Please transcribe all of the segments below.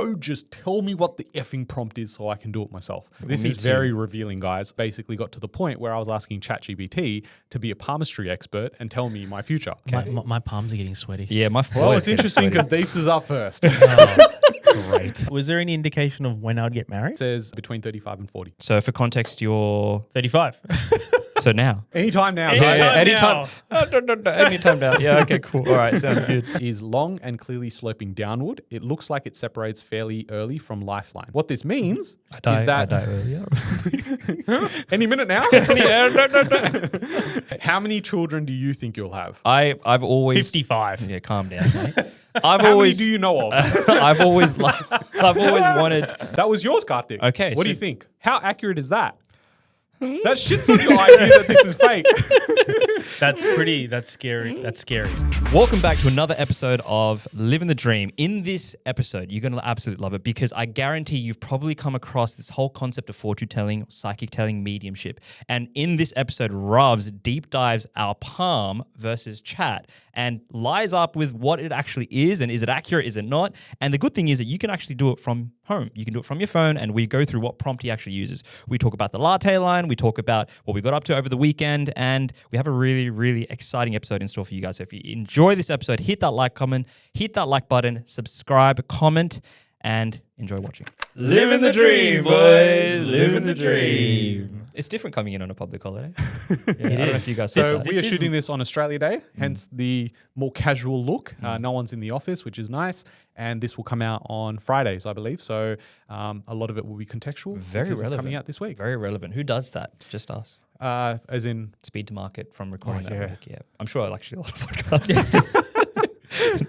bro, just tell me what the effing prompt is so I can do it myself. This is very revealing, guys. Basically got to the point where I was asking ChatGPT to be a palmistry expert and tell me my future. Okay. My palms are getting sweaty. Yeah, my foot. Well, it's interesting because Deeps is up first. Great. Was there any indication of when I'd get married? It says between 35 and 40. So for context, you're 35. so now. Anytime now. Anytime now. Yeah, okay, cool. All right, sounds good. Is long and clearly sloping downward. It looks like it separates fairly early from lifeline. What this means is that I die earlier or something. any minute now. How many children do you think you'll have? I've always 55. Yeah, calm down, mate. How many do you know of? I've always wanted. That was yours, Karthik. Okay, What do so- you think? How accurate is that? That shits on your idea that this is fake. That's scary. That's scary. Welcome back to another episode of Living the Dream. In this episode, you're going to absolutely love it because I guarantee you've probably come across this whole concept of fortune telling, psychic telling, mediumship. And in this episode, Ravs deep dives our palm versus chat and lies up with what it actually is and is it accurate, is it not? And the good thing is that you can actually do it from home. You can do it from your phone and we go through what prompt he actually uses. We talk about the Latte line, we talk about what we got up to over the weekend, and we have a really, really exciting episode in store for you guys. So if you enjoy this episode, hit that like button, subscribe, comment, and enjoy watching. Living the dream, boys. Living the dream. It's different coming in on a public holiday. I don't know if you guys saw So that. we are shooting this on Australia Day, hence the more casual look. No one's in the office, which is nice. And this will come out on Fridays, I believe. So a lot of it will be contextual. Very because relevant. It's coming out this week. Very relevant. Who does that? Just us. As in... Speed to market from recording that yeah. work. Yeah. I'm sure actually a lot of podcasts.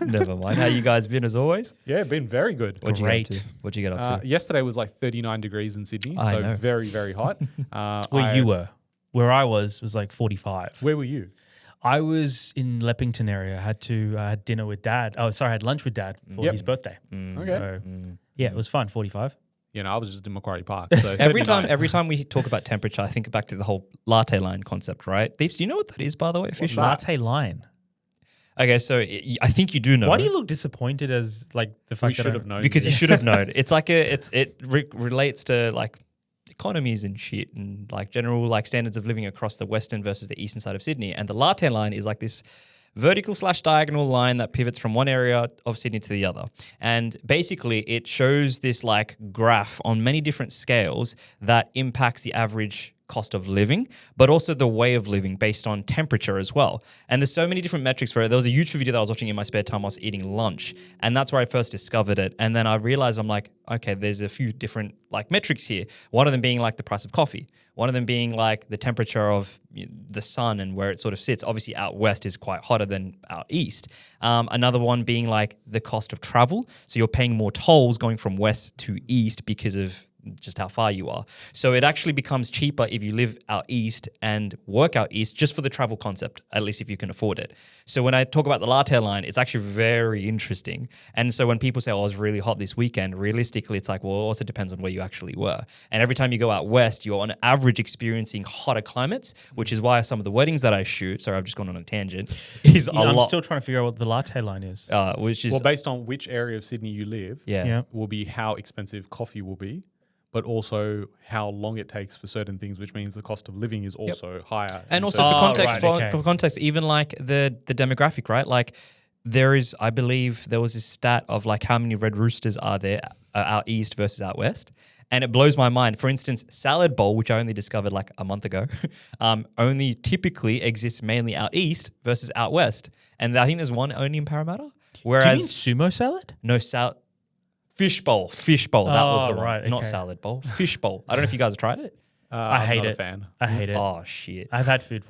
Never mind. How you guys been as always? Yeah, been very good. What'd you get up to? Yesterday was like 39 degrees in Sydney, I so know. very, very hot. Where you were. Where I was like 45. Where were you? I was in Leppington area. I had dinner with Dad. Oh, sorry, I had lunch with Dad for his birthday. Okay. So, yeah, it was fun. 45. You know, I was just in Macquarie Park. So Every 39. time we talk about temperature, I think back to the whole latte line concept, right? Deeps, do you know what that is, by the way, officially? Latte line. Okay, so I think you do know. Why do you look disappointed as like the fact We that should have known. Because you this. should have known. It's like it relates to like economies and shit and like general like standards of living across the western versus the eastern side of Sydney. And the latte line is like this vertical/diagonal line that pivots from one area of Sydney to the other. And basically it shows this like graph on many different scales that impacts the average cost of living, but also the way of living based on temperature as well. And there's so many different metrics for it. There was a YouTube video that I was watching in my spare time while I was eating lunch, and that's where I first discovered it. And then I realized I'm like, okay, there's a few different like metrics here. One of them being like the price of coffee. One of them being like the temperature of the sun and where it sort of sits. Obviously out west is quite hotter than out east. Another one being like the cost of travel. So you're paying more tolls going from west to east because of just how far you are. So it actually becomes cheaper if you live out east and work out east just for the travel concept, at least if you can afford it. So when I talk about the latte line, it's actually very interesting. And so when people say, oh, it was really hot this weekend, realistically, it's like, well, it also depends on where you actually were. And every time you go out west, you're on average experiencing hotter climates, which is why some of the weddings that I shoot, sorry, I've just gone on a tangent, is I'm still trying to figure out what the latte line is. which is... Well, based on which area of Sydney you live, Yeah. will be how expensive coffee will be, but also how long it takes for certain things, which means the cost of living is also higher. And in also certain- for context, right, okay. for context, even like the demographic, right? Like there is, I believe there was this stat of like how many red roosters are there out east versus out west. And it blows my mind. For instance, salad bowl, which I only discovered like a month ago, only typically exists mainly out east versus out west. And I think there's one only in Parramatta. Whereas Do you mean sumo salad? no salad. Fish bowl. That was the one. right, Not okay. salad bowl. Fish bowl. I don't know if you guys have tried it. I I'm hate not it. a fan. I hate it. Oh, shit. I've had food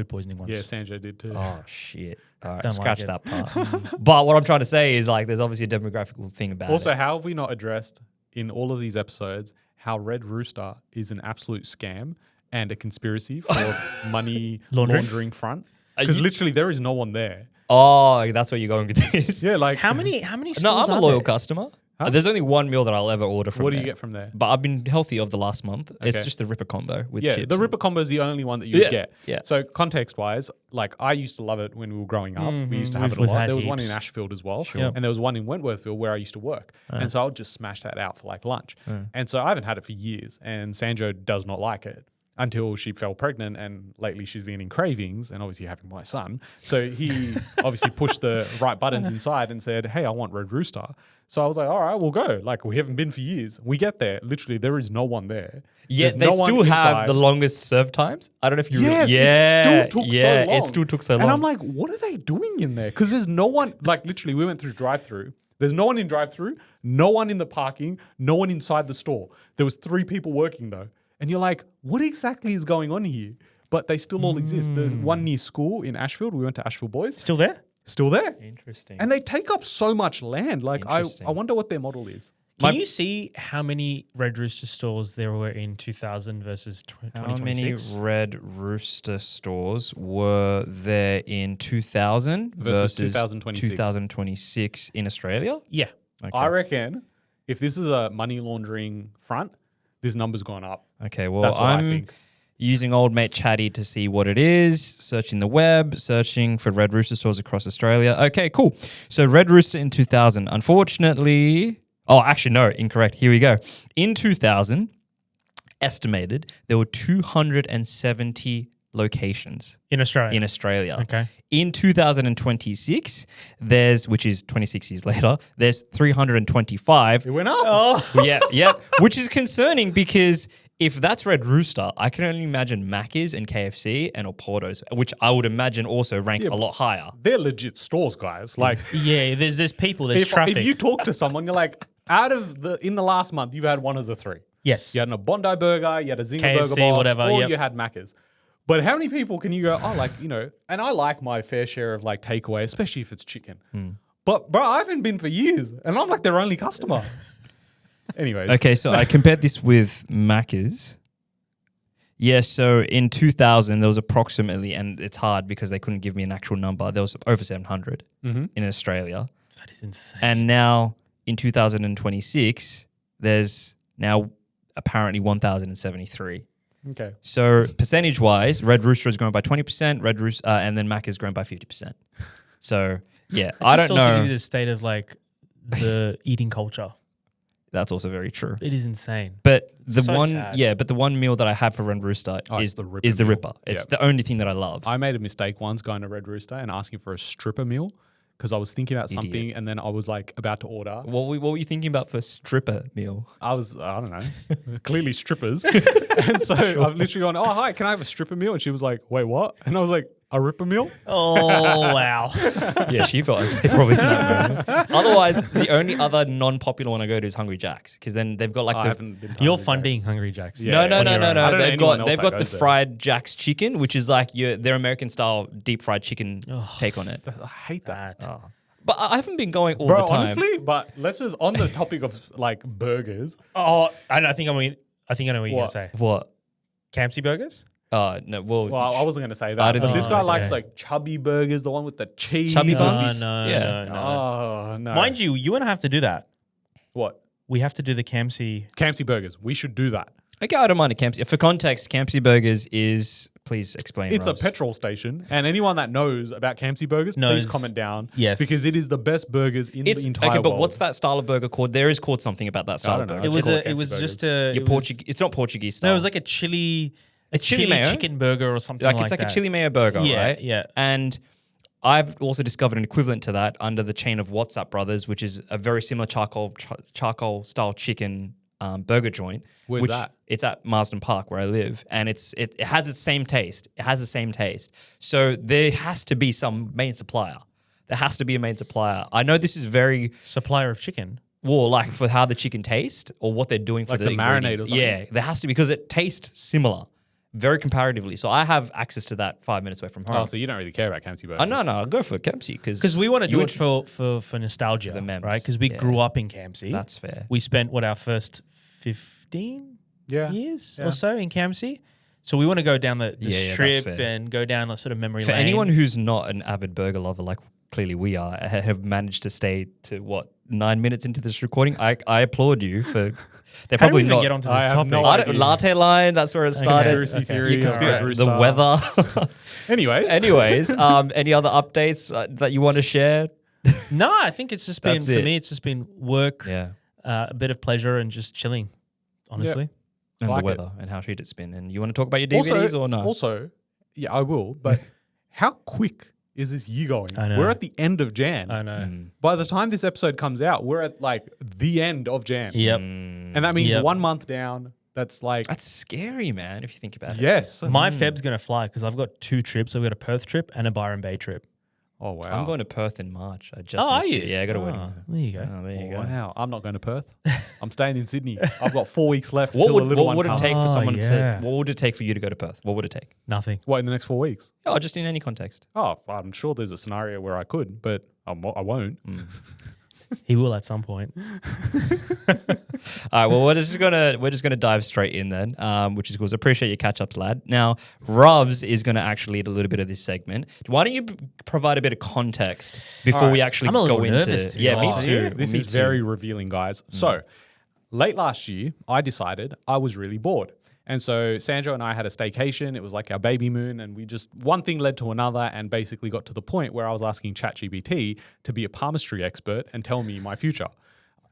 poisoning once. Yeah, Sanjay did too. Oh, shit. All right, Don't scratch like that part. But what I'm trying to say is like there's obviously a demographical thing about Also, it. how have we not addressed in all of these episodes how Red Rooster is an absolute scam and a conspiracy for money laundering front? Because you- literally there is no one there. Oh, that's where you're going with this. Yeah, like How many stores No, I'm a are loyal there? customer. There's only one meal that I'll ever order from What do there. you get from there? But I've been healthy over the last month. It's Okay. just the Ripper combo with Yeah, chips. the Ripper combo is the only one that you would get. Yeah. So context-wise, like I used to love it when we were growing up. We used to have it a We've lot. had There was one in heaps. Ashfield as well, Yep. and there was one in Wentworthville where I used to work. And so I would just smash that out for like lunch. And so I haven't had it for years, and Sanjo does not like it until she fell pregnant, and lately she's been in cravings, and obviously having my son. So he obviously pushed the right buttons inside and said, "Hey, I want Red Rooster." So I was like, "All right, we'll go." Like we haven't been for years. We get there, literally there is no one there. Yes, There's they no one still have inside. the longest serve times. I don't know if you Yes, it still took so long. it still took so long. And I'm like, what are they doing in there? Because there's no one, like literally we went through drive-through. There's no one in drive-through, no one in the parking, no one inside the store. There was 3 people working though. And you're like, what exactly is going on here? But they still all exist. There's one near school in Ashfield. We went to Ashfield Boys. Still there? Still there. Interesting. And they take up so much land. Like I Interesting. wonder what their model is. Can you see how many Red Rooster stores there were in 2000 versus How many 2026? Red Rooster stores were there in 2000 Versus versus 2026? 2026 in Australia? Yeah. Okay. I reckon if this is a money laundering front, this number's gone up. Okay, well, That's what I I'm think. using old mate Chatty to see what it is, searching the web, searching for Red Rooster stores across Australia. Okay, cool. So Red Rooster in 2000. Unfortunately, actually, no, incorrect. Here we go. In 2000, estimated there were 270 locations In Australia. in Australia. Okay. In 2026, which is 26 years later, there's 325. It went up. Yeah. Which is concerning because if that's Red Rooster, I can only imagine Macca's and KFC and Oporto's, which I would imagine also rank a lot higher. They're legit stores, guys. Like Yeah, there's people, there's traffic. if you talk to someone, you're like, in the last month, you've had one of the 3. yes. You had a Bondi burger, you had a Zinger KFC, burger box, whatever, or yep. you had Macca's. But how many people can you go, and I like my fair share of like takeaway, especially if it's chicken. But bro, I haven't been for years, and I'm like their only customer. Anyways. Okay, so I compared this with Macca's. Yeah, so in 2000, there was approximately, and it's hard because they couldn't give me an actual number, there was over 700 in Australia. That is insane. And now in 2026, there's now apparently 1,073. Okay. So percentage-wise, Red Rooster has grown by 20%, and then Mac has grown by 50%. So yeah, I don't also give know. you the state of like the eating culture. That's also very true. It is insane. But the So sad. but the one meal that I have for Red Rooster is the Ripper is the meal. Ripper. It's Yeah. the only thing that I love. I made a mistake once going to Red Rooster and asking for a stripper meal because I was thinking about something and then I was like about to order. What were you thinking about for stripper meal? I don't know, clearly strippers. And so I've literally gone, "Oh, hi, can I have a stripper meal?" And she was like, "Wait, what?" And I was like, "A Ripper meal?" Oh, wow. Yeah, she felt unsafe probably in that moment. Otherwise, the only other non-popular one I go to is Hungry Jack's because then they've got like I the haven't been to You're Hungry funding Jack's. Hungry Jack's. Yeah. no. on your own. I don't know They've anyone got else that the goes there. fried Jack's chicken, which is like their American style deep fried chicken take on it. I hate that. But I haven't been going all Bro, the time. honestly, but let's just on the topic of like burgers. Oh, I think I know what you're going to say. What? Campsie burgers? No. Well, Well, I wasn't going to say I that. didn't But this think guy so. likes Okay. like chubby burgers, the one with the cheese. Chubby No, buns? no, Yeah. no. Oh, no. Mind you and I have to do that. What? We have to do the Campsie. Campsie burgers. We should do that. Okay, I don't mind a Campsie. For context, Campsie Burgers is, please explain. It's Robs. a petrol station. And anyone that knows about Campsie burgers, Knows. please comment down. Yes. Because it is the best burgers in It's the entire okay, but world. what's that style of burger called? There is called something about that style I of don't know. burger. It was call it it Campsie was burgers. just a Your it was- Portuguese. It's not Portuguese style. No, it was like a chili chili mayo? chicken burger or something it's like that. a chili mayo burger, Yeah, right? yeah. And I've also discovered an equivalent to that under the chain of WhatsApp Brothers, which is a very similar charcoal style chicken burger joint. Where's that? It's at Marsden Park where I live, and it has its same taste. It has the same taste. So there has to be some main supplier. There has to be a main supplier. I know this is very Supplier of chicken. well, like for how the chicken tastes or what they're doing for Like the the marinade ingredients. or something? Yeah, there has to be because it tastes similar, very comparatively. So I have access to that 5 minutes away from home. Oh, so you don't really care about Campsie burgers? Oh, no, I'll go for Campsie Because we want to do you it for nostalgia, The memes, right? Because we yeah. grew up in Campsie. That's fair. We spent our first 15 years or so in Campsie. So we want to go down the Yeah, that's strip fair. and go down a sort of memory For lane. anyone who's not an avid burger lover, like clearly we are, have managed to stay to what 9 minutes into this recording. I applaud you for. They're How did probably we even not. get onto I this have topic? no I don't- idea. Latte line. That's where it started. Conspiracy theory. Your Red the Rooster. weather. Anyways. Anyways, any other updates that you want to share? No, I think it's just been That's for it. me. It's just been work, Yeah, a bit of pleasure, and just chilling. Honestly, and Like the weather and how shit it's been. And you want to talk about your DVDs or no? Also, yeah, I will. But how quick is this year going? I know. We're at the end of Jan. I know. By the time this episode comes out, we're at like the end of Jan. Yep. And that means Yep. 1 month down. That's like, That's scary, man. If you think about it. yes. My Feb's gonna fly because I've got 2 trips. I've got a Perth trip and a Byron Bay trip. Oh, wow. I'm going to Perth in March. I just Oh, are missed you? it. Yeah, I got a Oh, wedding. there you go. Oh, there you go. Wow. I'm not going to Perth. I'm staying in Sydney. I've got 4 weeks left What till would, the little what would one it comes. take for Oh, someone yeah. to? What would it take for you to go to Perth? What would it take? Nothing. What, in the next 4 weeks? Oh, just in any context. Oh, I'm sure there's a scenario where I could, but I won't. He will at some point. All right. Well, we're just gonna dive straight in then, which is cool. So appreciate your catch ups, lad. Now, Rovs is gonna actually lead a little bit of this segment. Why don't you provide a bit of context before All we right. actually I'm a little go into? nervous, to be Yeah, me honest. too. This Me is too. very revealing, guys. So, late last year, I decided I was really bored. And so Sandro and I had a staycation. It was like our baby moon. And we just, one thing led to another and basically got to the point where I was asking ChatGPT to be a palmistry expert and tell me my future.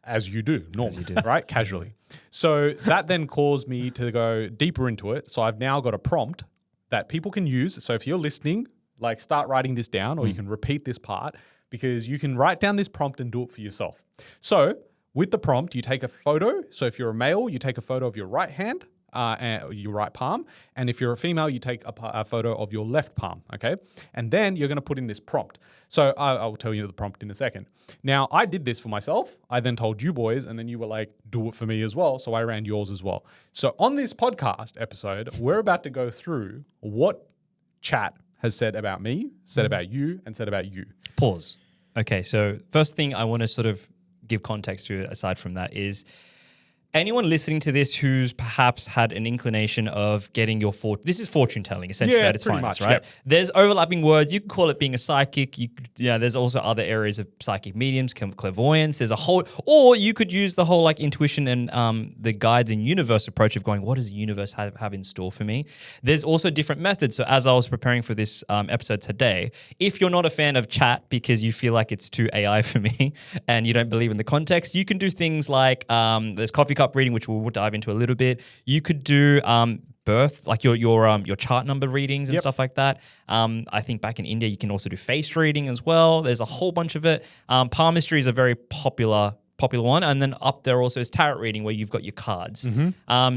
As you do, normally, right? Casually. So that then caused me to go deeper into it. So I've now got a prompt that people can use. So if you're listening, like start writing this down or you can repeat this part because you can write down this prompt and do it for yourself. So with the prompt, you take a photo. So if you're a male, you take a photo of your right hand, and your right palm. And if you're a female, you take a photo of your left palm, okay? And then you're going to put in this prompt. So I'll tell you the prompt in a second. Now, I did this for myself. I then told you boys, and then you were like, do it for me as well. So I ran yours as well. So on this podcast episode, we're about to go through what chat has said about me, said about you, and said about you. Pause. Okay, so first thing I want to sort of give context to aside from that is anyone listening to this who's perhaps had an inclination of getting your this is fortune telling essentially Yeah, at its pretty finest, much, right? yep. There's overlapping words. You can call it being a psychic. There's also other areas of psychic mediums, clairvoyance. There's a whole, or you could use the whole like intuition and the guides and universe approach of going, what does the universe have in store for me? There's also different methods. So as I was preparing for this episode today, if you're not a fan of chat because you feel like it's too AI for me and you don't believe in the context, you can do things like there's coffee cup reading, which we'll dive into a little bit. You could do birth, like your chart number readings and Yep. stuff like that. I think back in India, you can also do face reading as well. There's a whole bunch of it. Palmistry is a very popular one. And then up there also is tarot reading where you've got your cards.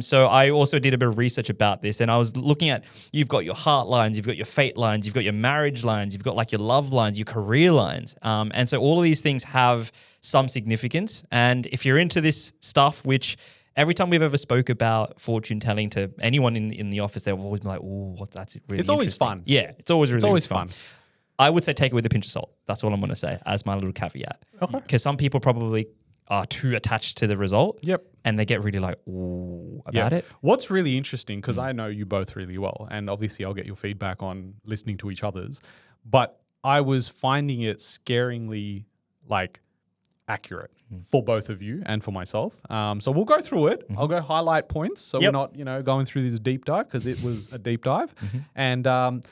So I also did a bit of research about this and I was looking at, you've got your heart lines, you've got your fate lines, you've got your marriage lines, you've got like your love lines, your career lines. And so all of these things have some significance. And if you're into this stuff, which every time we've ever spoke about fortune telling to anyone in the office, they've always been like, "Oh, that's really." It's always interesting." fun. Yeah, it's always really. It's always fun. fun. I would say take it with a pinch of salt. That's all I'm going to say as my little caveat. Okay. Because some people probably are too attached to the result. Yep. And they get really like, "Ooh," about it. What's really interesting, because I know you both really well, and obviously I'll get your feedback on listening to each other's, but I was finding it scaringly like accurate for both of you and for myself. So we'll go through it. I'll go highlight points. So we're not, going through this deep dive because it was a deep dive. And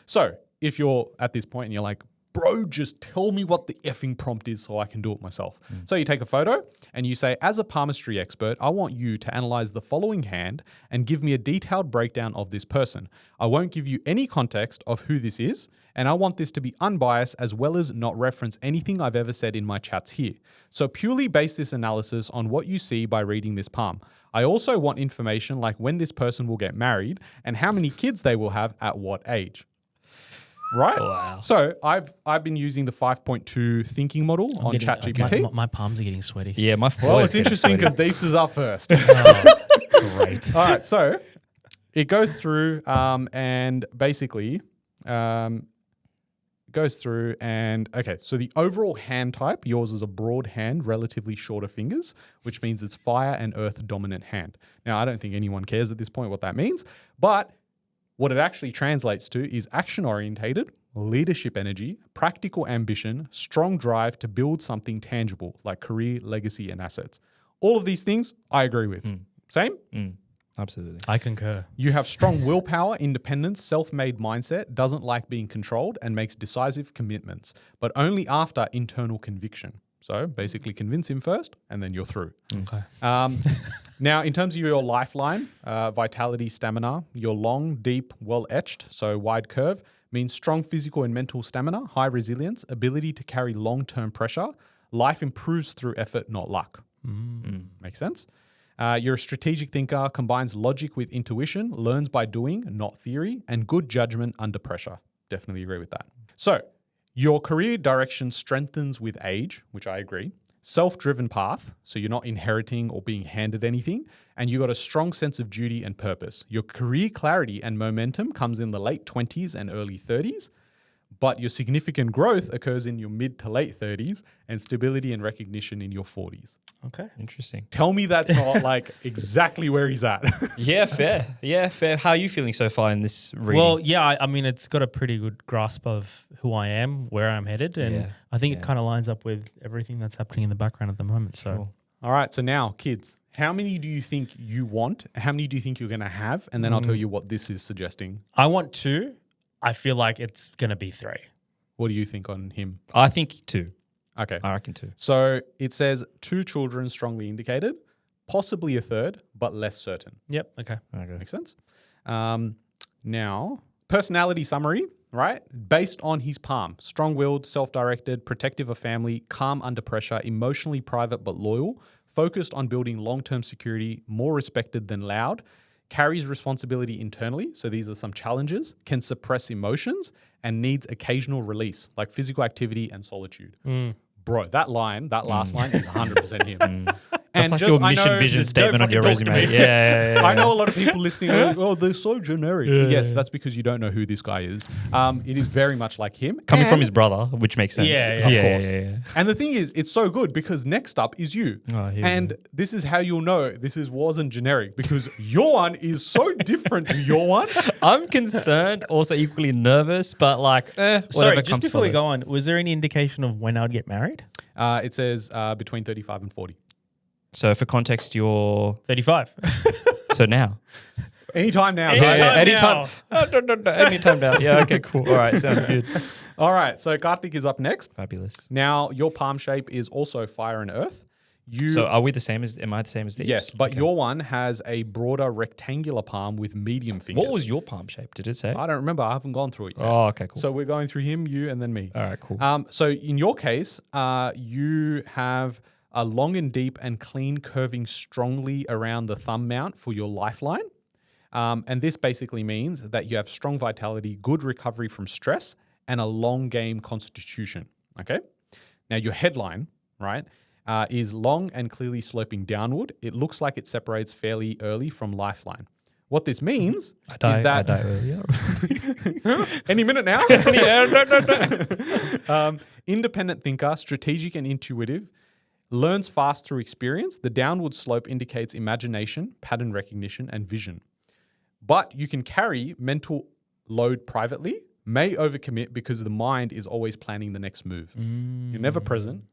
so if you're at this point and you're like, bro, just tell me what the effing prompt is so I can do it myself. So you take a photo and you say, as a palmistry expert, I want you to analyze the following hand and give me a detailed breakdown of this person. I won't give you any context of who this is, and I want this to be unbiased as well as not reference anything I've ever said in my chats here. So purely base this analysis on what you see by reading this palm. I also want information like when this person will get married and how many kids they will have at what age. Right? Wow. So I've been using the 5.2 thinking model on ChatGPT. My palms are getting sweaty. Yeah, my Well, it's interesting because Deeps is up first. Great. All right, so it goes through and basically goes through and okay, so the overall hand type, yours is a broad hand, relatively shorter fingers, which means it's fire and earth dominant hand. Now, I don't think anyone cares at this point what that means, but what it actually translates to is action orientated, leadership energy, practical ambition, strong drive to build something tangible like career, legacy, and assets. All of these things I agree with. Same? Absolutely. I concur. You have strong willpower, independence, self-made mindset, doesn't like being controlled, and makes decisive commitments, but only after internal conviction. So basically convince him first and then you're through. Okay. Now, in terms of your lifeline, vitality, stamina, you're long, deep, well-etched, so wide curve, means strong physical and mental stamina, high resilience, ability to carry long-term pressure. Life improves through effort, not luck. Makes sense? You're a strategic thinker, combines logic with intuition, learns by doing, not theory, and good judgment under pressure. Definitely agree with that. So, your career direction strengthens with age, which I agree. Self-driven path, so you're not inheriting or being handed anything, and you got a strong sense of duty and purpose. Your career clarity and momentum comes in the late 20s and early 30s, but your significant growth occurs in your mid to late 30s and stability and recognition in your 40s. Okay. Interesting. Tell me that's not like exactly where he's at. Yeah, fair. Yeah, fair. How are you feeling so far in this reading? Well, yeah, I mean, it's got a pretty good grasp of who I am, where I'm headed, and Yeah, I think it kind of lines up with everything that's happening in the background at the moment. So, Cool. All right, so now, kids, how many do you think you want? How many do you think you're going to have? And then I'll tell you what this is suggesting. I want 2. I feel like it's going to be 3. What do you think on him? I think 2. Okay. I reckon 2. So it says 2 children strongly indicated, possibly a third, but less certain. Yep. Okay. Okay. Makes sense? Now, personality summary, right? Based on his palm. Strong-willed, self-directed, protective of family, calm under pressure, emotionally private but loyal, focused on building long-term security, more respected than loud, carries responsibility internally, so these are some challenges, can suppress emotions, and needs occasional release, like physical activity and solitude. Bro, that last line is 100% him. That's like your mission vision statement on your resume. Yeah. I know a lot of people listening are like, oh, they're so generic. Yes, that's because you don't know who this guy is. It is very much like him. Coming from his brother, which makes sense. Yeah, Of course. Yeah. And the thing is, it's so good because next up is you. Oh, here we And this is how you'll know wasn't generic because your one is so different to your one. I'm concerned, also equally nervous, but like, Sorry, whatever just comes before we first. go on, was there any indication of when I'd get married? It says between 35 and 40. So for context, you're 35. so now. Anytime now. Anytime guys. now. No, anytime now. Yeah, okay, cool. All right, sounds good. All right, so Karthik is up next. Fabulous. Now, your palm shape is also fire and earth. So am I the same as these? Yes, but Okay. your one has a broader rectangular palm with medium fingers. What was your palm shape? Did it say? I don't remember. I haven't gone through it yet. Oh, okay, cool. So we're going through him, you, and then me. All right, cool. So in your case, you have a long and deep and clean curving strongly around the thumb mount for your lifeline. And this basically means that you have strong vitality, good recovery from stress, and a long game constitution. Okay. Now your headline, right, is long and clearly sloping downward. It looks like it separates fairly early from lifeline. What this means is that I die earlier or something. any minute now. Independent thinker, strategic and intuitive, learns fast through experience. The downward slope indicates imagination, pattern recognition, and vision. But you can carry mental load privately, may overcommit because the mind is always planning the next move. You're never present.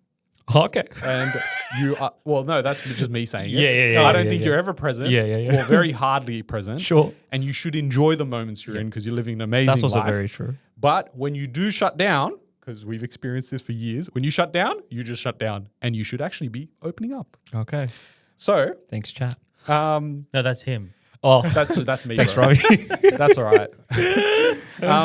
Okay. And you are, well, no, that's just me saying it. Yeah, I don't yeah, think yeah. you're ever present. Yeah. Or very hardly present. Sure. And you should enjoy the moments you're in because you're living an amazing That's also life. very true. But when you do shut down, because we've experienced this for years, when you shut down, you just shut down and you should actually be opening up. Okay. So, Thanks, chat. No, that's him. Oh, that's me. thanks, bro. Robbie. That's all right.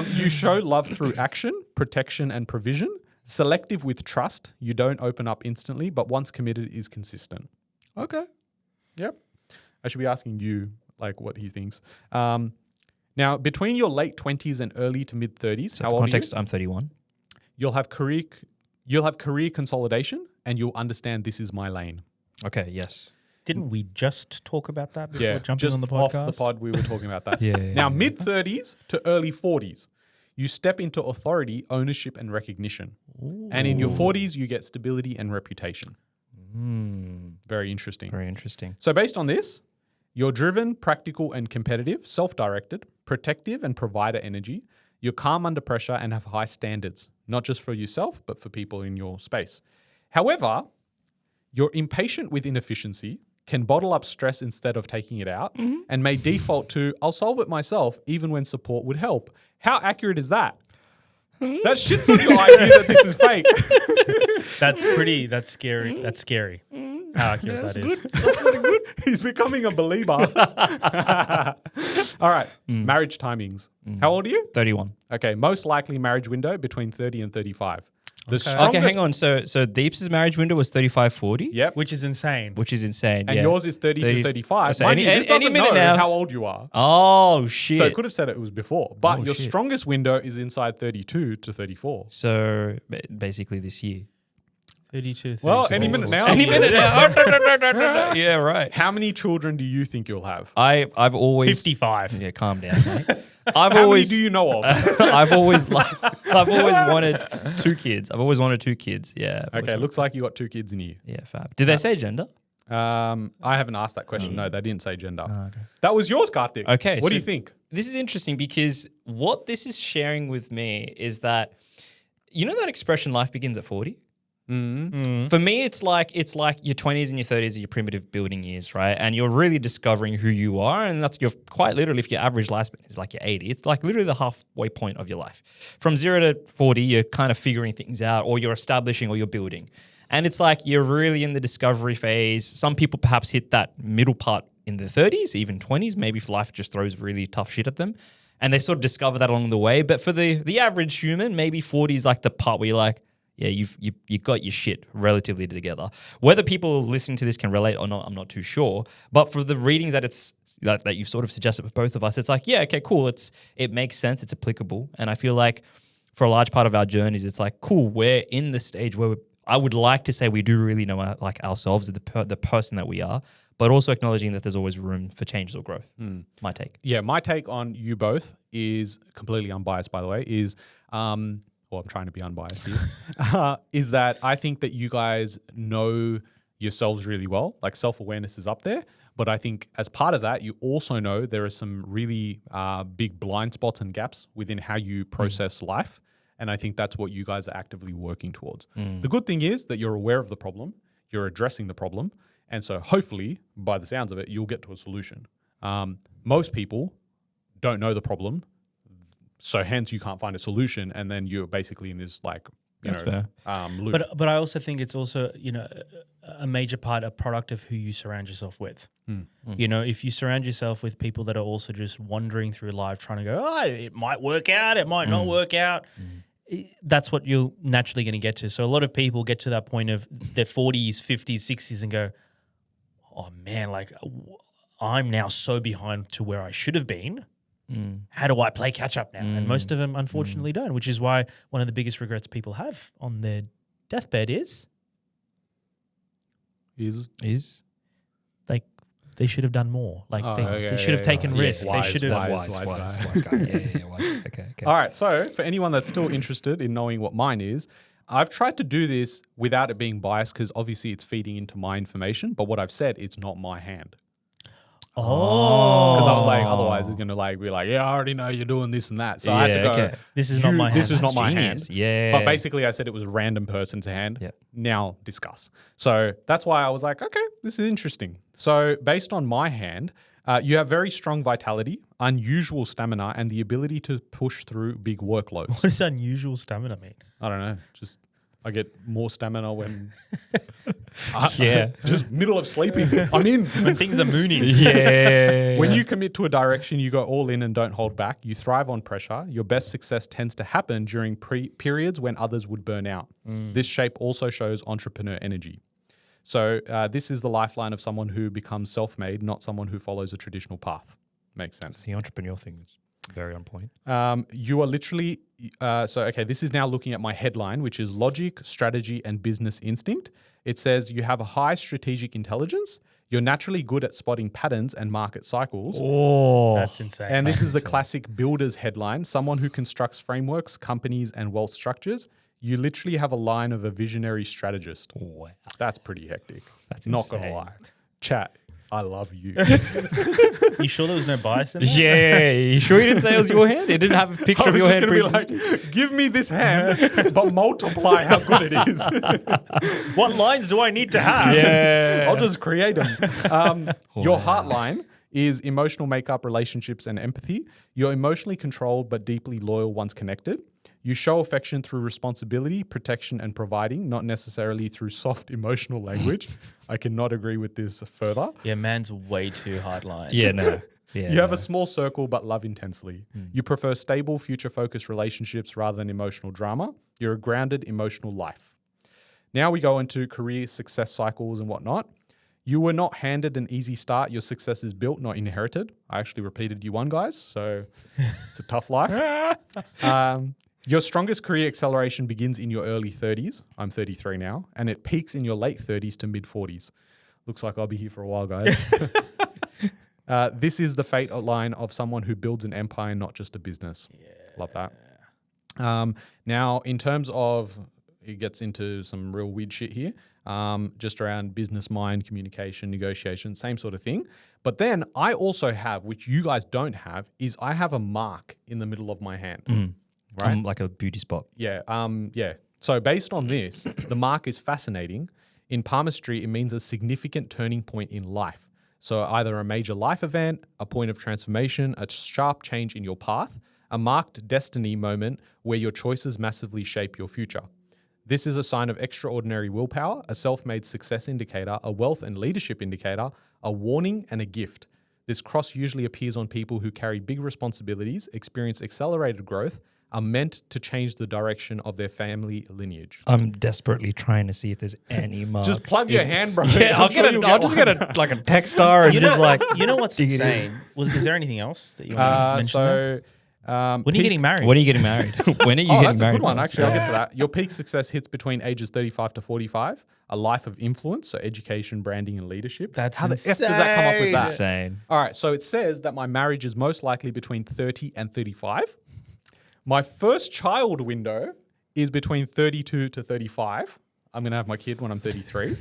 You show love through action, protection, and provision. Selective with trust. You don't open up instantly, but once committed is consistent. Okay. Yep. I should be asking you like what he thinks. Now, between your late 20s and early to mid 30s, So how for old context, are you? I'm 31. You'll have career consolidation, and you'll understand this is my lane. Okay, yes. Didn't we just talk about that before Yeah, jumping just on the podcast? off the pod, we were talking about that. Yeah. Now, mid 30s to early 40s, you step into authority, ownership, and recognition. And in your 40s, you get stability and reputation. Very interesting. Very interesting. So based on this, you're driven, practical, and competitive, self-directed, protective, and provider energy. You're calm under pressure and have high standards, not just for yourself, but for people in your space. However, you're impatient with inefficiency, can bottle up stress instead of taking it out, and may default to, I'll solve it myself, even when support would help. How accurate is that? That shits on your idea that this is fake. That's scary. That's scary. How accurate that is. That's really good. He's becoming a believer. All right. Marriage timings. How old are you? 31. Okay. Most likely marriage window between 30 and 35. The Okay, strongest. hang on. So Deeps' marriage window was 35-40? Yep. Which is insane. Which is insane. And yours is 30 to 35. So Mind you, this doesn't minute know now. how old you are. Oh, shit. So it could have said it was before. But Oh, your shit. strongest window is inside 32 to 34. So basically this year. 32. Well, 34. any minute now. Any minute now. Yeah, right. How many children do you think you'll have? I've always 55. Yeah, calm down, mate. I've How always many do you know of? I've always wanted 2 kids. I've always wanted 2 kids. Yeah. I've always Okay, wanted- looks like you got 2 kids in you. Yeah, fab. Did they say gender? I haven't asked that question. No, they didn't say gender. Okay. That was yours, Karthik. Okay, What do so- you think? This is interesting because what this is sharing with me is that you know that expression life begins at 40? For me, it's like your 20s and your 30s are your primitive building years, right? And you're really discovering who you are. And that's your quite literally, if your average lifespan is like your 80, it's like literally the halfway point of your life. From 0 to 40, you're kind of figuring things out, or you're establishing, or you're building. And it's like you're really in the discovery phase. Some people perhaps hit that middle part in their 30s, even 20s, maybe if life just throws really tough shit at them. And they sort of discover that along the way. But for the average human, maybe 40 is like the part where you're like, yeah, you got your shit relatively together. Whether people listening to this can relate or not, I'm not too sure. But for the readings that you've sort of suggested with both of us, it's like, yeah, okay, cool. It makes sense. It's applicable. And I feel like for a large part of our journeys, it's like, cool, we're in the stage where I would like to say we do really know ourselves, the person that we are, but also acknowledging that there's always room for changes or growth. My take. Yeah, my take on you both is completely unbiased, by the way, is, well, I'm trying to be unbiased here, is that I think that you guys know yourselves really well. Like self-awareness is up there. But I think as part of that, you also know there are some really big blind spots and gaps within how you process life. And I think that's what you guys are actively working towards. The good thing is that you're aware of the problem, you're addressing the problem. And so hopefully, by the sounds of it, you'll get to a solution. Most people don't know the problem. So hence you can't find a solution, and then you're basically in this like That's fair. loop. But I also think it's also, a major part, a product of who you surround yourself with. If you surround yourself with people that are also just wandering through life trying to go, it might work out, it might not work out. That's what you're naturally going to get to. So a lot of people get to that point of their 40s, 50s, 60s and go, oh man, like I'm now so behind to where I should have been. How do I play catch up now? And most of them unfortunately don't, which is why one of the biggest regrets people have on their deathbed is like they should have done more. Like they should have taken risks. They should have. Wise guy. Yeah, wise. Okay. All right. So for anyone that's still interested in knowing what mine is, I've tried to do this without it being biased because obviously it's feeding into my information. But what I've said, it's not my hand. Because I was like, otherwise it's gonna be like, yeah, I already know you're doing this and that. So I had to go. okay. This is not my hand. This is not my genius. hand. Yeah. But basically, I said it was a random person's hand. Yeah. Now discuss. So that's why I was like, okay, this is interesting. So based on my hand, you have very strong vitality, unusual stamina, and the ability to push through big workloads. What does unusual stamina mean? I don't know. Just I get more stamina when just middle of sleeping. I'm in. When things are mooning. Yeah. When you commit to a direction, you go all in and don't hold back. You thrive on pressure. Your best success tends to happen during periods when others would burn out. This shape also shows entrepreneur energy. So this is the lifeline of someone who becomes self-made, not someone who follows a traditional path. Makes sense. The entrepreneur thing is very on point. You are literally, this is now looking at my headline, which is logic, strategy, and business instinct. It says you have a high strategic intelligence. You're naturally good at spotting patterns and market cycles. Oh, That's insane. And this is the classic builder's headline, someone who constructs frameworks, companies, and wealth structures. You literally have a line of a visionary strategist. wow. That's pretty hectic. That's not going to insane. lie. Chat. I love you. You sure there was no bias in there? Yeah, you sure you didn't say it was your hand? It didn't have a picture I of was your just hand. going to be like, give me this hand, but multiply how good it is. What lines do I need to have? Yeah. I'll just create them. Your heart line is emotional makeup, relationships, and empathy. You're emotionally controlled but deeply loyal once connected. You show affection through responsibility, protection, and providing, not necessarily through soft emotional language. I cannot agree with this further. Yeah, man's way too hardline. Yeah, no. Yeah, You have a small circle but love intensely. Hmm. You prefer stable, future-focused relationships rather than emotional drama. You're a grounded, emotional life. Now we go into career success cycles and whatnot. You were not handed an easy start. Your success is built, not inherited. I actually repeated you one, guys, so it's a tough life. Your strongest career acceleration begins in your early 30s. I'm 33 now. And it peaks in your late 30s to mid 40s. Looks like I'll be here for a while, guys. This is the fate line of someone who builds an empire, not just a business. Yeah. Love that. Now, in terms of, it gets into some real weird shit here, just around business mind, communication, negotiation, same sort of thing. But then I also have, which you guys don't have, is I have a mark in the middle of my hand. Right? Like a beauty spot. Yeah. So based on this, the mark is fascinating. In palmistry, it means a significant turning point in life. So either a major life event, a point of transformation, a sharp change in your path, a marked destiny moment where your choices massively shape your future. This is a sign of extraordinary willpower, a self-made success indicator, a wealth and leadership indicator, a warning, and a gift. This cross usually appears on people who carry big responsibilities, experience accelerated growth, are meant to change the direction of their family lineage. I'm desperately trying to see if there's any marks. Just plug your hand, bro. Yeah, I'll just get a like a Techstar and just like. You know what's insane? Is there anything else that you want to mention? There? When are you getting married? When are you getting married? When are you getting married? That's a good one. Actually, I'll get to that. Your peak success hits between ages 35 to 45. A life of influence, so education, branding, and leadership. That's How the F does that come up with that? Insane. All right, so it says that my marriage is most likely between 30 and 35. My first child window is between 32 to 35. I'm going to have my kid when I'm 33.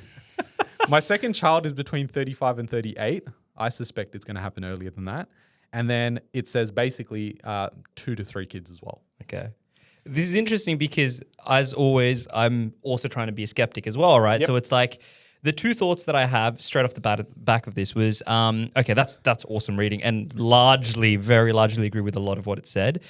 My second child is between 35 and 38. I suspect it's going to happen earlier than that. And then it says basically 2 to 3 kids as well. Okay. This is interesting because, as always, I'm also trying to be a skeptic as well, right? Yep. So it's like the two thoughts that I have straight off the back of this was, okay, that's awesome reading and very largely agree with a lot of what it said.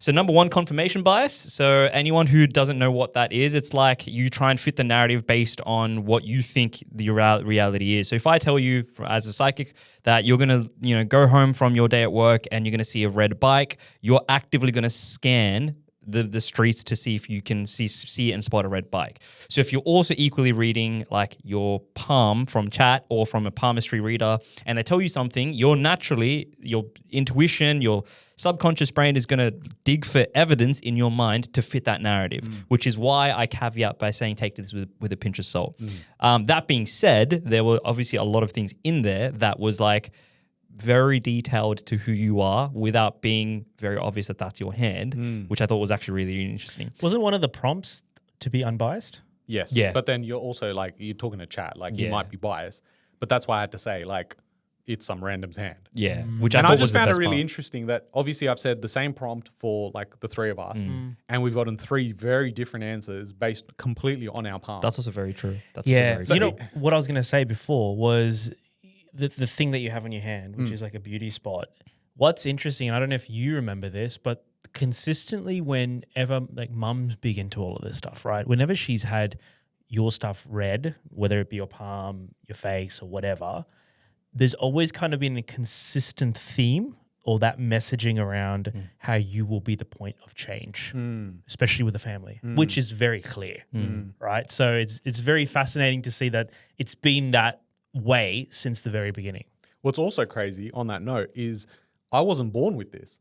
So number one, confirmation bias. So anyone who doesn't know what that is, it's like you try and fit the narrative based on what you think the reality is. So if I tell you as a psychic that you're going to, go home from your day at work and you're going to see a red bike, you're actively going to scan the streets to see if you can see and spot a red bike. So if you're also equally reading like your palm from chat or from a palmistry reader and they tell you something, your intuition, your subconscious brain is going to dig for evidence in your mind to fit that narrative, which is why I caveat by saying take this with a pinch of salt. That being said, there were obviously a lot of things in there that was like very detailed to who you are without being very obvious that that's your hand, which I thought was actually really interesting. Wasn't one of the prompts to be unbiased? Yes. Yeah. But then you're also like, you're talking to chat, like you might be biased. But that's why I had to say, like, it's some random's hand. Yeah, which I And thought I just was the found it best really part. interesting that obviously I've said the same prompt for like the three of us, and we've gotten 3 very different answers based completely on our palm. That's also very true. That's Yeah. also very true. What I was going to say before was the thing that you have on your hand, which is like a beauty spot. What's interesting, and I don't know if you remember this, but consistently whenever like mum's big into all of this stuff, right? Whenever she's had your stuff read, whether it be your palm, your face or whatever, there's always kind of been a consistent theme or that messaging around how you will be the point of change, especially with the family, which is very clear, right? So it's very fascinating to see that it's been that way since the very beginning. What's also crazy on that note is I wasn't born with this.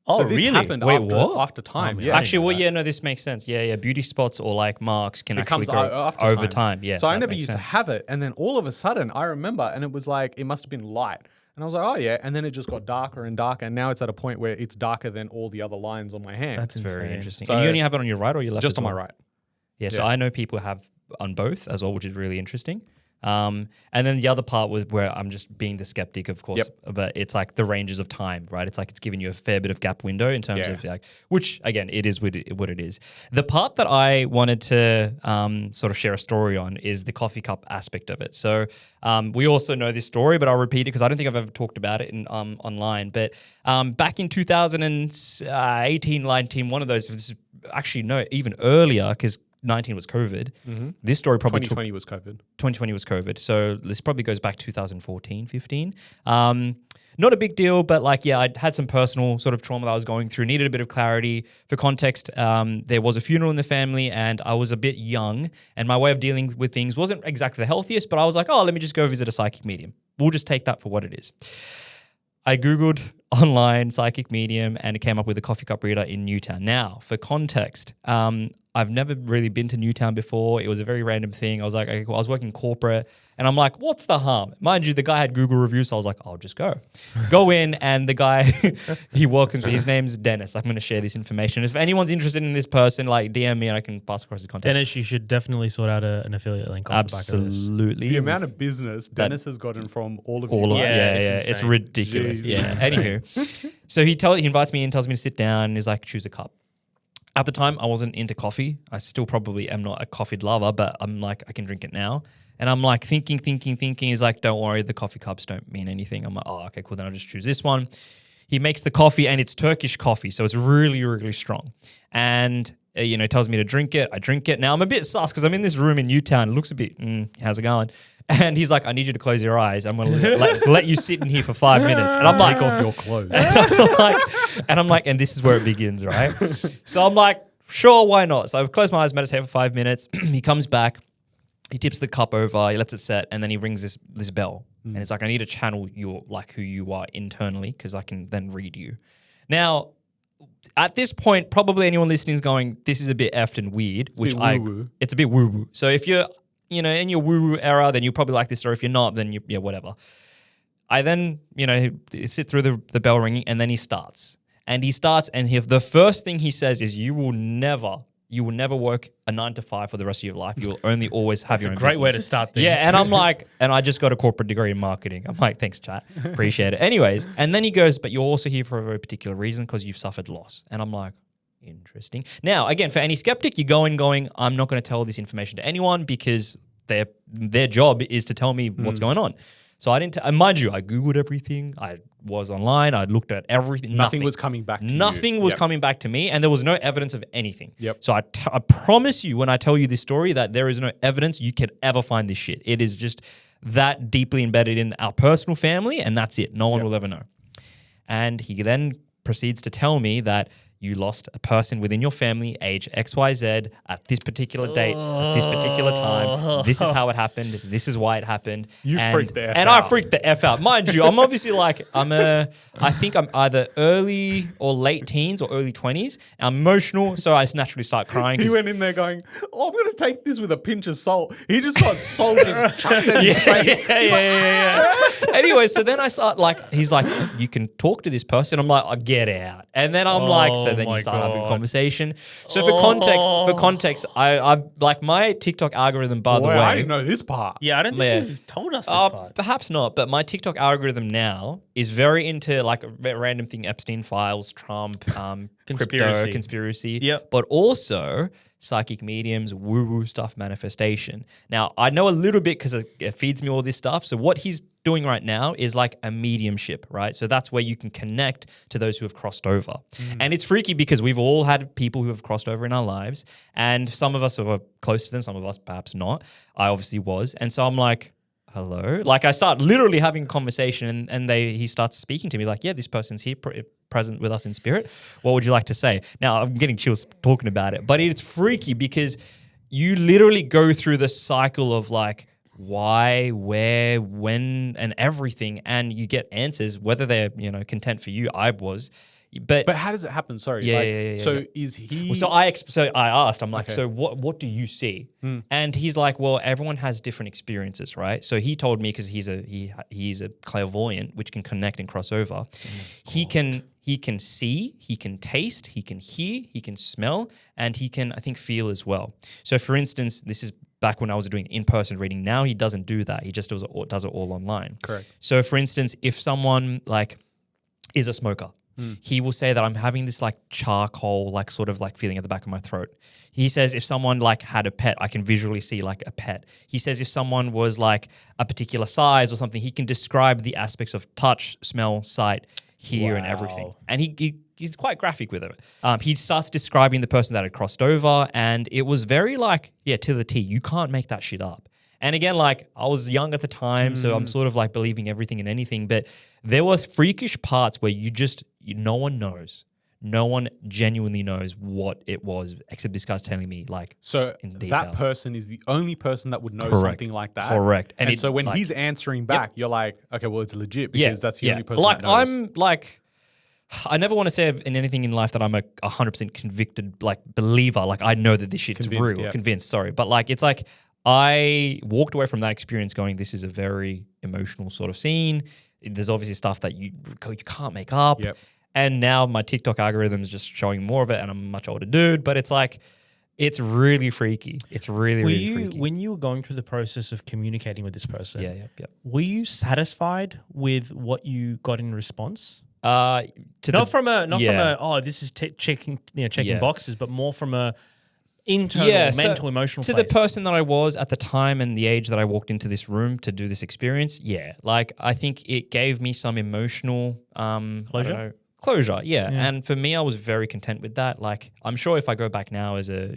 Oh, so this really? happened Wait, after, what? after time. man. Yeah. Actually, this makes sense. Yeah. Beauty spots or like marks can It actually comes grow after over time. Yeah. So I that never makes used to sense. have it. And then all of a sudden I remember, and it was like, it must have been light. And I was like, oh yeah. And then it just got darker and darker. And now it's at a point where it's darker than all the other lines on my hand. That's very insane. interesting. So- and you only have it on your right or your left? just as on my well? right. Yeah. So Yeah. I know people have on both as well, which is really interesting. And then the other part was where I'm just being the skeptic, of course, but it's like the ranges of time, right? It's like it's giving you a fair bit of gap window in terms of like, which again, it is what it is. The part that I wanted to sort of share a story on is the coffee cup aspect of it. So we also know this story, but I'll repeat it because I don't think I've ever talked about it in online. But back in 2018, 19, one of those, actually no, even earlier because 19 was COVID. This story probably 2020 was COVID. 2020 was COVID. So this probably goes back 2014, 15. Not a big deal, but like, yeah, I had some personal sort of trauma that I was going through, needed a bit of clarity. For context, there was a funeral in the family and I was a bit young and my way of dealing with things wasn't exactly the healthiest, but I was like, oh, let me just go visit a psychic medium. We'll just take that for what it is. I Googled online psychic medium and it came up with a coffee cup reader in Newtown. Now, for context, I've never really been to Newtown before. It was a very random thing. I was like, okay, cool. I was working corporate and I'm like, what's the harm? Mind you, the guy had Google reviews. So I was like, I'll just go. Go in and the guy, he welcomes me. His name's Dennis. I'm going to share this information. If anyone's interested in this person, like DM me and I can pass across the contact. Dennis, you should definitely sort out an affiliate link off the back of this. Absolutely. The amount of business Dennis has gotten from all of you. All of it's it's insane. ridiculous. Jeez. Yeah. Anywho, so he invites me in, tells me to sit down, and he's like, choose a cup. At the time, I wasn't into coffee. I still probably am not a coffee lover, but I'm like, I can drink it now. And I'm like thinking. He's like, don't worry, the coffee cups don't mean anything. I'm like, oh, okay, cool. Then I'll just choose this one. He makes the coffee and it's Turkish coffee. So it's really, really strong. And, tells me to drink it. I drink it. Now I'm a bit sus because I'm in this room in Newtown. It looks a bit, how's it going? And he's like, I need you to close your eyes. I'm going to let you sit in here for 5 minutes. And I'm like, Take off your clothes. and I'm like, and this is where it begins, right? So I'm like, sure, why not? So I've closed my eyes, meditate for 5 minutes. He comes back, he tips the cup over, he lets it set, and then he rings this bell. And it's like, I need to channel who you are internally because I can then read you. Now, at this point, probably anyone listening is going, this is a bit effed and weird, it's a bit woo-woo. So if you're in your woo-woo era, then you'll probably like this story. If you're not, then whatever. I then, sit through the bell ringing and then he starts. And the first thing he says is, you will never work a 9 to 5 for the rest of your life. You will only always have your own Great business. way to start things. Yeah, and I'm like, and I just got a corporate degree in marketing. I'm like, thanks, chat. Appreciate it. Anyways, and then he goes, but you're also here for a very particular reason because you've suffered loss. And I'm like, interesting. Now, again, for any skeptic, you're going, I'm not going to tell this information to anyone because their job is to tell me what's going on. So I didn't, mind you, I Googled everything. I was online. I looked at everything. Nothing was coming back to you. Nothing was coming back to me, and there was no evidence of anything. Yep. So I promise you when I tell you this story that there is no evidence you can ever find this shit. It is just that deeply embedded in our personal family, and that's it. No one will ever know. And he then proceeds to tell me that you lost a person within your family, age XYZ, at this particular date, at this particular time. This is how it happened. This is why it happened. Freaked the F and out. I freaked the F out. Mind you, I'm obviously like, I think I'm either early or late teens or early 20s. I'm emotional, so I just naturally start crying. He went in there going, I'm going to take this with a pinch of salt. He just got salt just chucked in his face. Yeah. Anyway, so then I start he's like, you can talk to this person. I'm like, get out. And then I'm like, so then you start having a conversation. So for context, I like my TikTok algorithm, by the way. I didn't know this part. Yeah, I don't think you've told us this part. Perhaps not, but my TikTok algorithm now is very into like a random thing, Epstein files, Trump, crypto, conspiracy. Yep. But also psychic mediums, woo-woo stuff, manifestation. Now, I know a little bit because it feeds me all this stuff. So what he's doing right now is like a mediumship, right? So that's where you can connect to those who have crossed over. And it's freaky because we've all had people who have crossed over in our lives, and some of us are close to them, some of us perhaps not. I obviously was. And so I'm like, hello? Like I start literally having a conversation and he starts speaking to me like, yeah, this person's here present with us in spirit. What would you like to say? Now I'm getting chills talking about it, but it's freaky because you literally go through the cycle of like, why, where, when, and everything, and you get answers, whether they're content for you. I was, but how does it happen? Sorry. Yeah. So is he? So I asked. I'm like, so what do you see? And he's like, well, everyone has different experiences, right? So he told me because he's a clairvoyant, which can connect and cross over. He can see, he can taste, he can hear, he can smell, and he can, I think, feel as well. So for instance, this is back when I was doing in-person reading. Now he doesn't do that. He just does it all online. Correct. So for instance, if someone like is a smoker, he will say that I'm having this like charcoal, like sort of like feeling at the back of my throat. He says if someone like had a pet, I can visually see like a pet. He says if someone was like a particular size or something, he can describe the aspects of touch, smell, sight, hear, and everything. And he's quite graphic with it. He starts describing the person that had crossed over, and it was very like, to the T. You can't make that shit up. And again, like I was young at the time, so I'm sort of like believing everything and anything. But there was freakish parts where no one knows. No one genuinely knows what it was, except this guy's telling me like. So in detail. that person is the only person that would know something like that. Correct. And so when like, he's answering back, you're like, okay, well, it's legit because that's the only person that knows. I'm like, I never want to say in anything in life that I'm a 100% convicted like believer. Like I know that this shit's real. Convinced, sorry. But like, it's like, I walked away from that experience going, this is a very emotional sort of scene. There's obviously stuff that you can't make up. Yep. And now my TikTok algorithm is just showing more of it, and I'm a much older dude. But it's like, it's really freaky. It's really freaky. When you were going through the process of communicating with this person, Yeah. were you satisfied with what you got in response? Not from a this is checking boxes, but more from a internal, mental, emotional to place. the person that I was at the time and the age that I walked into this room to do this experience. Yeah, like I think it gave me some emotional closure. Yeah. And for me, I was very content with that. Like I'm sure if I go back now as a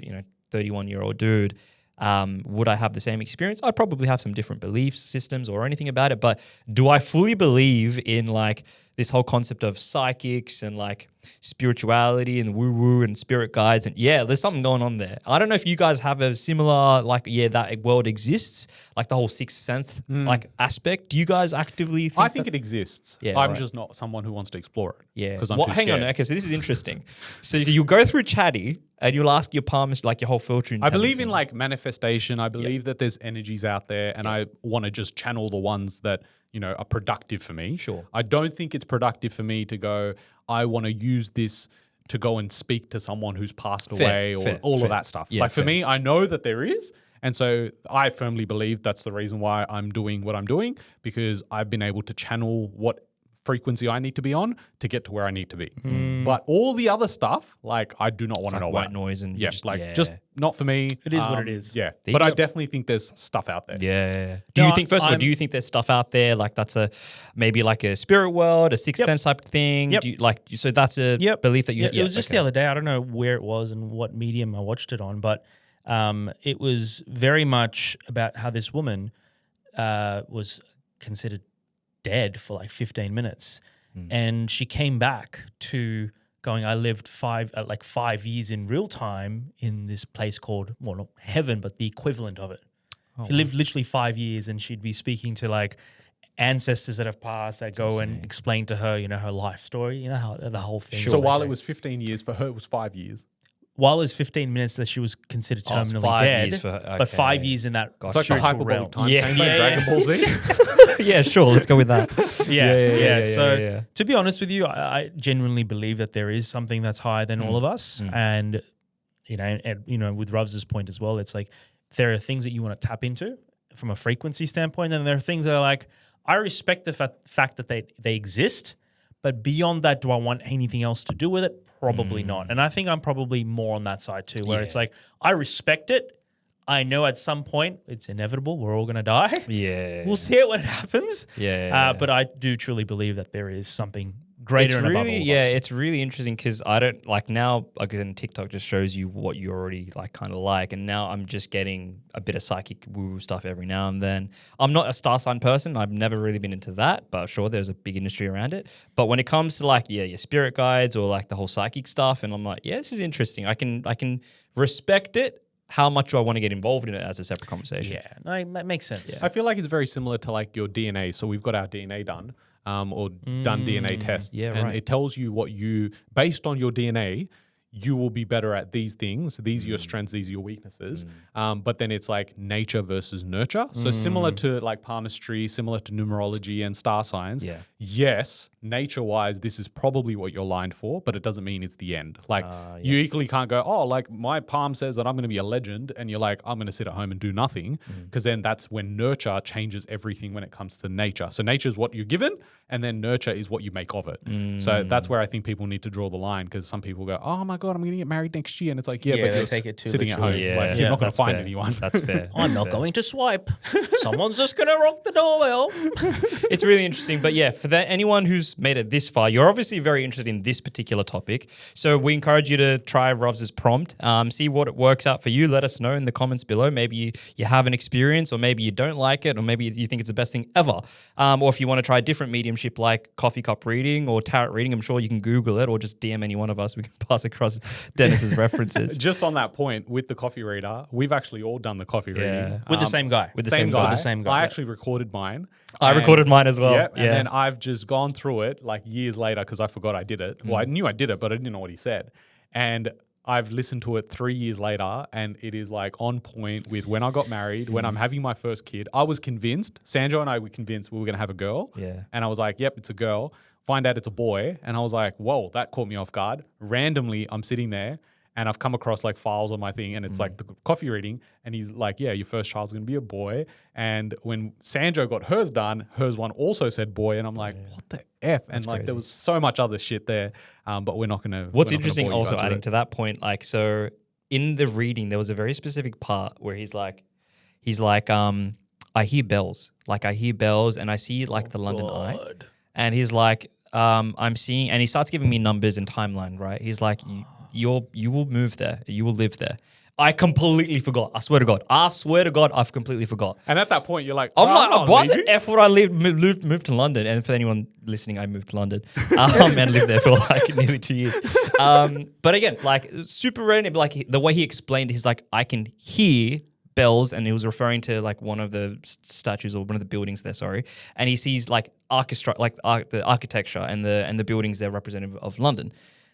31-year-old dude, would I have the same experience? I'd probably have some different beliefs, systems, or anything about it. But do I fully believe in like this whole concept of psychics and like spirituality and woo-woo and spirit guides? And there's something going on there. I don't know if you guys have a similar that world exists, like the whole sixth sense like aspect. Do you guys actively think I think it exists. Yeah, I'm just not someone who wants to explore it. Yeah. Because I'm too hang on. scared. Okay, so this is interesting. So you go through Chatty and you'll ask your palmist like your whole filtering. I believe in like manifestation. I believe that there's energies out there, and I want to just channel the ones that are productive for me. Sure. I don't think it's productive for me to go, I want to use this to go and speak to someone who's passed away or all of that stuff. Yeah, like for me, I know that there is. And so I firmly believe that's the reason why I'm doing what I'm doing, because I've been able to channel what frequency I need to be on to get to where I need to be. But all the other stuff, like I do not want to know white about. noise and just not for me. It is what it is. Yeah. But I definitely think there's stuff out there. Yeah. Do you think, first of all, do you think there's stuff out there like that's maybe like a spirit world, a sixth sense type of thing? Yep. Do you, so that's a belief that you. It was just the other day. I don't know where it was and what medium I watched it on, but it was very much about how this woman was considered dead for like 15 minutes, and she came back to going, I lived 5 years in real time in this place called, well, not heaven, but the equivalent of it. She lived literally 5 years, and she'd be speaking to like ancestors that have passed that go and explain to her, her life story, how the whole thing. So while it was 15 years, for her it was 5 years. While it was 15 minutes that she was considered terminally 5 dead, years for her. Okay. but 5 years in that It's like a spiritual hyperbolic realm. time chamber in Dragon Ball Z. Yeah, sure. Let's go with that. So to be honest with you, I genuinely believe that there is something that's higher than all of us. And, with Ruv's point as well, it's like there are things that you want to tap into from a frequency standpoint. And there are things that are like, I respect the fact that they exist, but beyond that, do I want anything else to do with it? Probably not. And I think I'm probably more on that side too, where it's like, I respect it. I know at some point it's inevitable. We're all going to die. Yeah. We'll see it when it happens. Yeah. But I do truly believe that there is something greater and above all of us. It's really interesting because I don't like now. Again, TikTok just shows you what you already like, kind of like, and now I'm just getting a bit of psychic woo stuff every now and then. I'm not a star sign person. I've never really been into that, but sure, there's a big industry around it. But when it comes to like, your spirit guides or like the whole psychic stuff, and I'm like, this is interesting. I can respect it. How much do I want to get involved in it as a separate conversation? Yeah, no, that makes sense. I feel like it's very similar to like your DNA. So we've got our DNA done. Or done DNA tests, and it tells you based on your DNA, you will be better at these things. These are your strengths, these are your weaknesses. But then it's like nature versus nurture. So similar to like palmistry, similar to numerology and star signs. Yeah. Yes, nature-wise, this is probably what you're aligned for, but it doesn't mean it's the end. Like you equally can't go, oh, like my palm says that I'm going to be a legend, and you're like, I'm going to sit at home and do nothing, because then that's when nurture changes everything when it comes to nature. So nature is what you're given, and then nurture is what you make of it. So that's where I think people need to draw the line, because some people go, oh my God, I'm going to get married next year. And it's like, but you're take it too sitting at home. literally. Like, you're not going to find anyone. That's fair. I'm not going to swipe. Someone's just going to rock the doorbell. It's really interesting. But yeah, for anyone who's made it this far, you're obviously very interested in this particular topic. So we encourage you to try Rov's prompt, see what it works out for you. Let us know in the comments below. Maybe you have an experience, or maybe you don't like it, or maybe you think it's the best thing ever. Or if you want to try a different mediumship like coffee cup reading or tarot reading, I'm sure you can Google it or just DM any one of us. We can pass across Dennis's references. Just on that point, with the coffee reader, we've actually all done the coffee reading. With the same guy. With the same guy. With the same guy. I actually recorded mine. I recorded mine as well. Yep, and then I've just gone through it like years later, because I forgot I did it. Well, I knew I did it, but I didn't know what he said. And I've listened to it 3 years later, and it is like on point with when I got married, when I'm having my first kid. I was convinced, Sandra and I were convinced we were going to have a girl. Yeah. And I was like, yep, it's a girl. Find out it's a boy. And I was like, whoa, that caught me off guard. Randomly, I'm sitting there, and I've come across like files on my thing, and it's like the coffee reading, and he's like, yeah, your first child's going to be a boy. And when Sandra got hers done, hers one also said boy, and I'm like, what the F? And That's like crazy. there was so much other shit there, but we're not going to. What's interesting also adding to that point, like, so in the reading, there was a very specific part where he's like, I hear bells. Like I hear bells and I see like the London Eye. And he's like, I'm seeing, and he starts giving me numbers and timeline, right? He's like, you will move there. You will live there. I completely forgot. I swear to God, I've completely forgot. And at that point, you're like, I'm not like, why the leaving. F would I move to London? And for anyone listening, I moved to London and lived there for like nearly 2 years. But again, like super random, like the way he explained, he's like, I can hear bells, and he was referring to like one of the statues or one of the buildings there, sorry. And he sees like the architecture and the buildings there representative of London.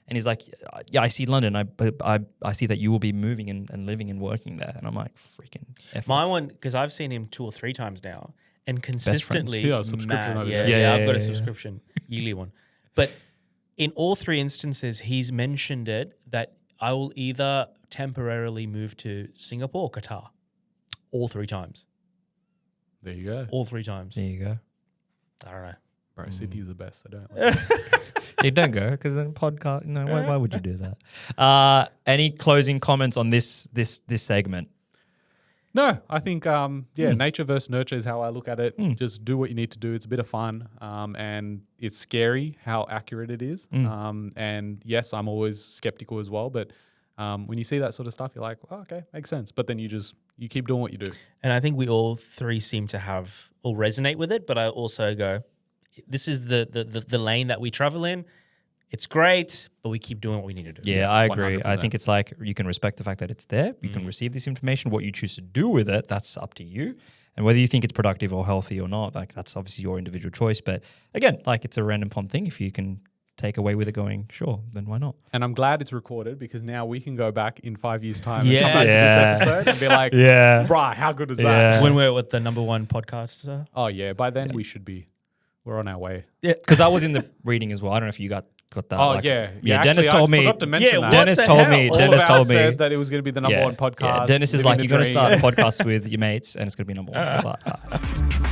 And he's like, yeah, I see London. I see that you will be moving and living and working there. And I'm like, freaking F My off. one, because I've seen him 2 or 3 times now, and consistently, Yeah, subscription over yeah, there. yeah, I've Yeah, got a yeah. subscription, yearly one. But in all 3 instances, he's mentioned it that I will either temporarily move to Singapore or Qatar. All 3 times. There you go. All 3 times. There you go. I don't know. Bro, Sydney's the best. I don't like You don't go because then podcast. No, why would you do that? Any closing comments on this segment? No, I think nature versus nurture is how I look at it. Just do what you need to do. It's a bit of fun, and it's scary how accurate it is. And yes, I'm always skeptical as well. But when you see that sort of stuff, you're like, oh, okay, makes sense. But then you keep doing what you do. And I think we all 3 seem to have or resonate with it. But I also go, this is the lane that we travel in. It's great, but we keep doing what we need to do. Yeah, I agree. 100%. I think it's like you can respect the fact that it's there. You can receive this information. What you choose to do with it, that's up to you. And whether you think it's productive or healthy or not, like that's obviously your individual choice. But again, like it's a random fun thing. If you can take away with it going, sure, then why not? And I'm glad it's recorded, because now we can go back in 5 years' time and Yeah. come back to this episode and be like, Yeah. bruh, how good is Yeah. that? When we're with the #1 podcast. Oh, yeah. By then, we're on our way. Yeah. Because I was in the reading as well. I don't know if you got that. Oh, like- yeah. Yeah, Actually, Dennis told me. I forgot to mention Yeah, that. what Dennis the told hell? me. All Dennis of us told me. said that it was going to be the #1 podcast. Yeah, Dennis is living like, the you're going to start a dream. podcast with your mates, and it's going to be #1. I was like, ah.